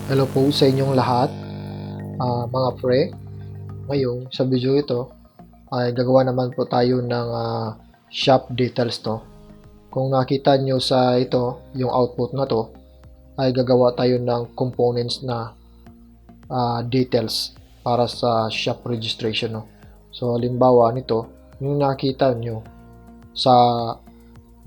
Hello po sa inyong lahat, mga pre. Ngayon, sa video ito, ay gagawa naman po tayo ng shop details to. Kung nakita nyo sa ito, yung output na to, ay gagawa tayo ng components na details para sa shop registration. No? So, halimbawa nito, yung nakita nyo sa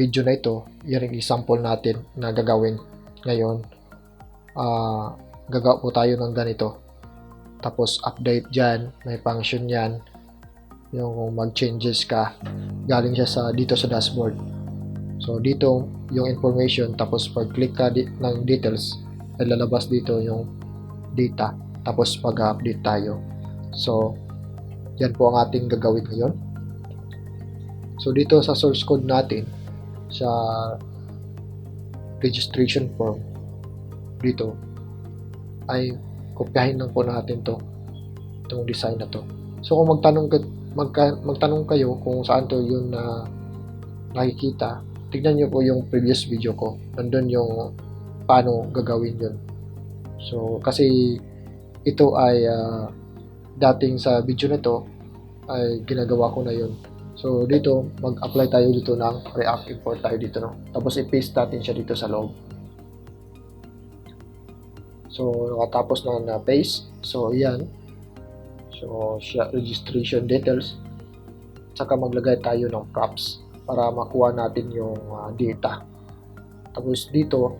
video na ito, yung example natin na gagawin ngayon. Gagawa po tayo ng ganito. Tapos update dyan, may function yan, yung kung mag-changes ka, galing siya dito sa dashboard. So dito yung information, tapos pag click ka ng details, ay lalabas dito yung data, tapos mag-update tayo. So yan po ang ating gagawin ngayon. So dito sa source code natin, sa registration form, dito ay kopyahin lang po natin itong design na to. So kung magtanong kayo kung saan to yun na nakikita, tignan nyo po yung previous video ko. Nandun yung paano gagawin yun. So kasi ito ay dating sa video na to ay ginagawa ko na yun. So dito mag-apply tayo dito ng React import tayo dito, no? Tapos i-paste natin siya dito sa loob. So nakatapos na paste. So yan. So registration details. Saka maglagay tayo ng props para makuha natin yung data. Tapos dito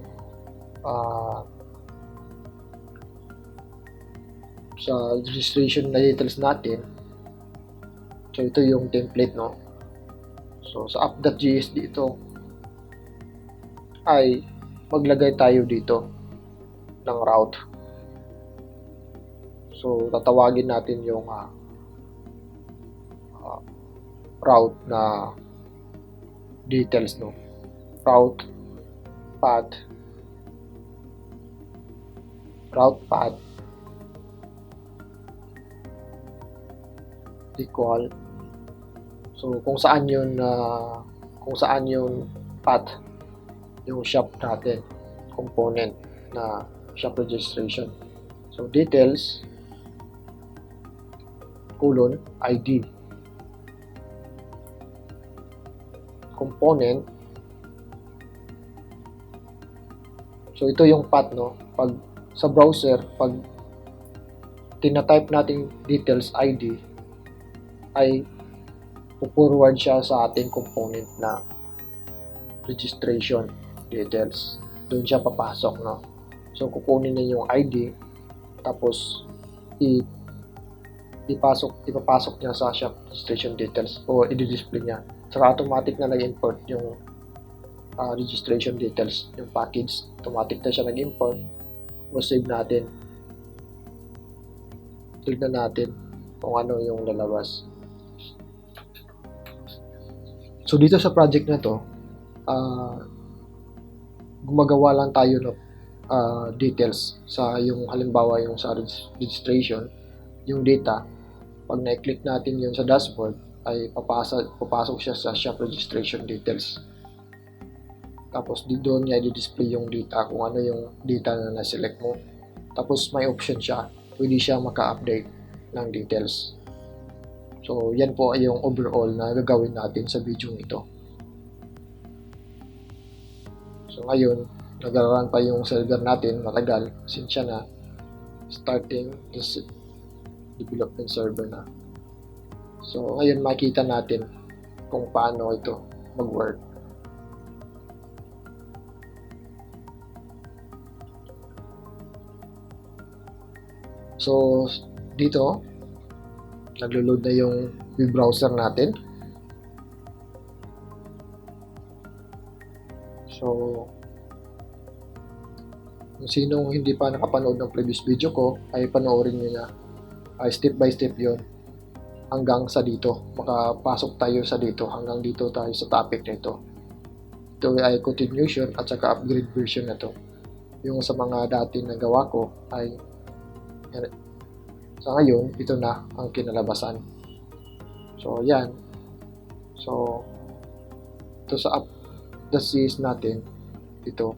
sa registration na details natin, so ito yung template, no? So sa app.js dito ay maglagay tayo dito ng route. So tatawagin natin yung route na details, no? Route path equal, so kung saan yun path yung shop natin, component na shop registration. So details colon ID component. So ito yung path, no? Pag sa browser, pag tina-type natin details ID, ay forward siya sa ating component na registration details. Doon siya papasok, no? So kukunin niya yung ID, tapos ipapasok niya sa shop registration details o i-display niya. Saka automatic na nag-import yung registration details, yung package. Automatic na siya nag-import. O save natin. Tignan natin kung ano yung lalabas. So dito sa project na to, gumagawa lang tayo ng details sa yung halimbawa yung sa registration, yung data. Pag na-click natin yun sa dashboard, ay papasok siya sa shop registration details. Tapos doon niya i-display yung data, kung ano yung data na na-select mo. Tapos may option siya, pwede siya maka-update ng details. So yan po ay yung overall na gagawin natin sa video ito. So ngayon, nag-run pa yung server natin, matagal, since siya na starting this development server na. So ngayon makita natin kung paano ito mag-work. So dito naglo-load na yung web browser natin. So kung sinong hindi pa nakapanood ng previous video ko, ay panoorin nyo na. Step by step yon hanggang sa dito. Makapasok tayo sa dito, hanggang dito tayo sa topic na ito. Ito ay continuation at saka upgrade version na to. Yung sa mga dati na gawa ko ay sa ngayon, ito na ang kinalabasan. So yan. So ito sa app.js natin, ito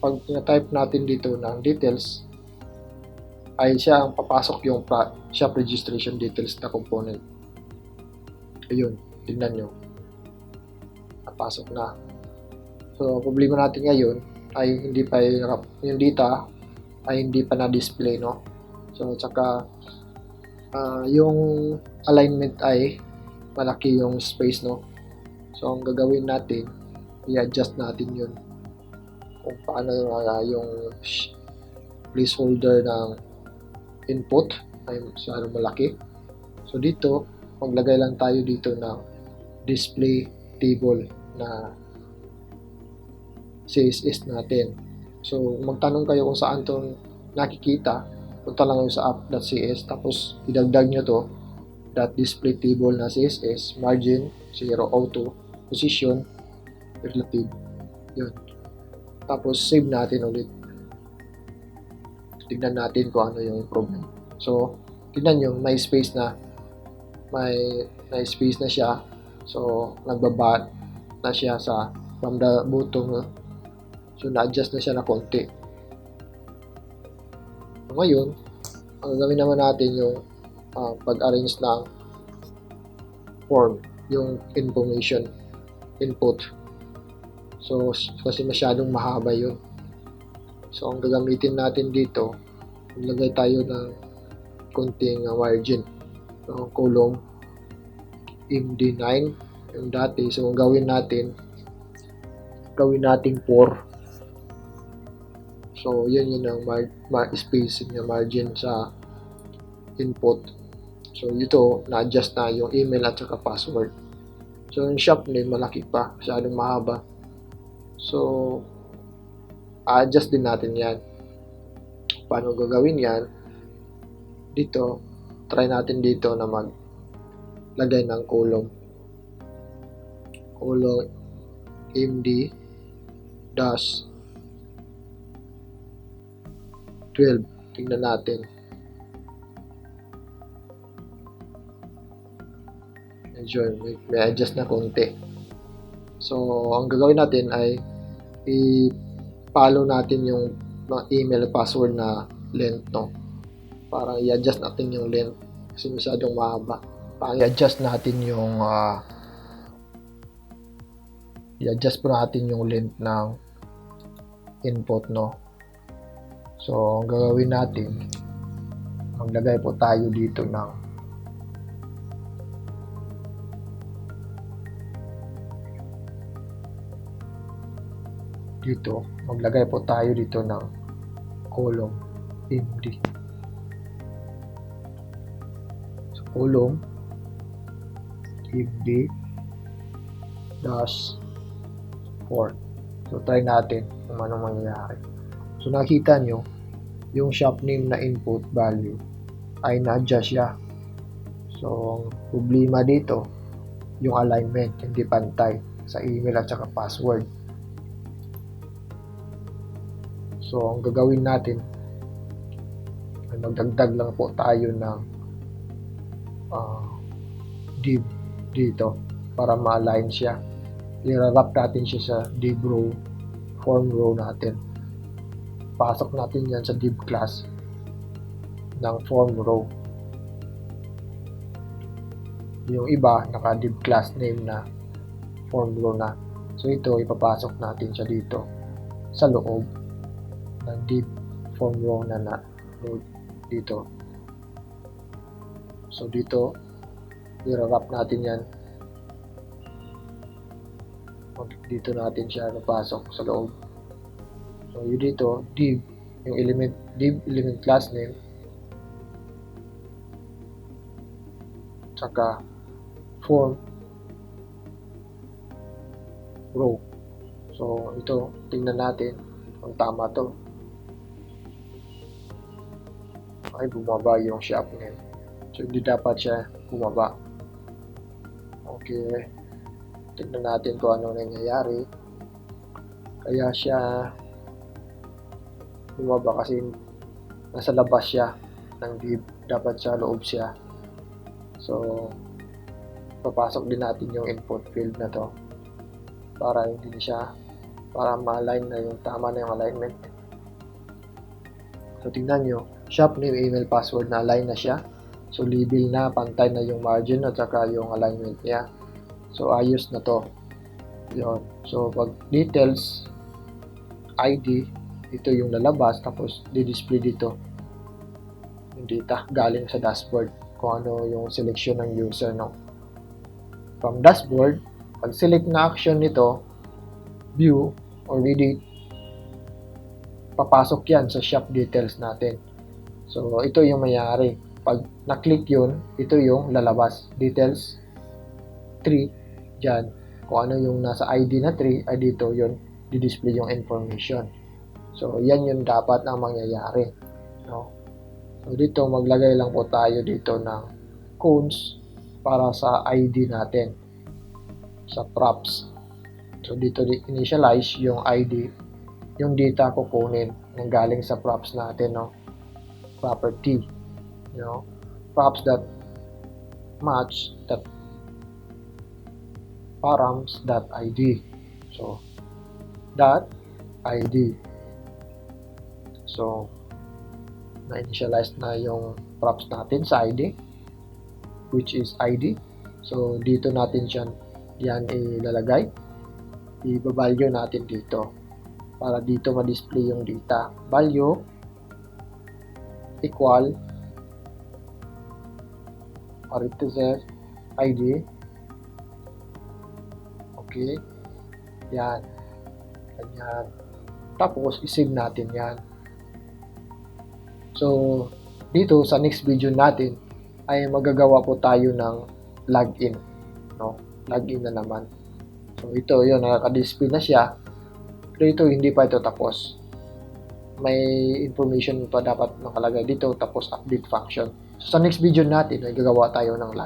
pag type natin dito ng details, ay siya ang papasok yung shop registration details na component. Ayun, tingnan nyo. Napasok na. So, problema natin ngayon ay hindi pa yung data ay hindi pa na-display, no? So, tsaka yung alignment ay malaki yung space, no? So, ang gagawin natin, i-adjust natin yun kung paano yung placeholder ng input ay masyadong malaki. So, dito, maglagay lang tayo dito ng display table na CSS natin. So, magtanong kayo kung saan to nakikita, punta lang kayo sa app.cs, tapos idagdag nyo to .display table na CSS, margin, 0, auto, position, relative. Yun. Tapos, save natin ulit. Tignan natin kung ano yung improvement. So, tignan nyo, may space na. May space na siya. So, nagbaba na siya sa from the bottom. So, na-adjust na siya na konti. So, ngayon, ang gagawin naman natin yung pag-arrange ng form, yung information input. So, kasi masyadong mahaba yun. So, ang gagamitin natin dito, maglagay tayo ng konting margin. So, column MD9 yung dati. So, ang gawin natin 4. So, yun ang spacing niya, margin sa input. So, ito, na-adjust na yung email at saka password. So, yung shop name, malaki pa. Masyadong mahaba. So, adjust din natin yan. Paano gagawin yan? Dito, try natin dito na maglagay ng column MD dash 12. Tingnan natin. Medyo may adjust na konti. So, ang gagawin natin ay i-follow natin yung email password na length, no? Para i-adjust natin yung length kasi masyadong mahaba. Para i-adjust natin yung i-adjust po natin yung length ng input, no? So, ang gagawin natin, maglagay po tayo dito ng maglagay po tayo dito ng column MD. So, column MD dash 4. So, try natin kung ano mangyayari. So, nakita nyo, yung shop name na input value ay na-adjust siya. So, ang problema dito, yung alignment, hindi pantay sa email at saka password. So, ang gagawin natin, ay magdagdag lang po tayo ng div dito para ma-align siya. I-wrap natin siya sa div row, form row natin. Pasok natin yan sa div class ng form row. Yung iba, naka-div class name na form row na. So, ito, ipapasok natin siya dito sa loob ng div form row na dito. So, dito, i-wrap natin yan. Dito natin siya napasok sa loob. So, yun dito, div, yung div element class name, tsaka form row. So, ito, tingnan natin kung tama to. Ay, bumaba yung shop name. So, hindi dapat siya bumaba. Okay. Tingnan natin kung ano nangyayari. Kaya siya bumaba kasi nasa labas siya ng div. Dapat sa loob siya. So, papasok din natin yung input field na to para hindi siya para ma-align na yung tama na yung alignment. So tingnan nyo, shop name, email, password na align na siya. So label na, pantay na yung margin at saka yung alignment niya. So ayos na to. Yun. So pag details, ID, ito yung lalabas, tapos di-display dito yung data galing sa dashboard kung ano yung selection ng user, no? From dashboard, pag select na action nito, view or edit, papasok yan sa shop details natin. So ito yung mayari. Pag na-click yun, ito yung lalabas. Details 3, dyan. Kung ano yung nasa ID na 3, ay dito yun, di-display yung information. So yan yung dapat na mangyayari, no? So dito maglagay lang po tayo dito ng cones para sa ID natin sa props. So dito initialize yung ID, yung data kukunin ng galing sa props natin, no? Property, you know, props that match that params.id. So .id. So na-initialize na yung props natin sa ID, which is ID. So dito natin yan ilalagay. I-value natin dito para dito ma-display yung data. Value equal parentheses ID. Okay. Yan. Ganyan. Tapos isave natin yan. So dito sa next video natin ay magagawa po tayo ng login, no? Login na naman. So ito yun, nakaka-display na siya. Pero ito hindi pa ito tapos. May information pa dapat nakalagay dito, tapos update function. So sa next video natin ay gagawa tayo ng login.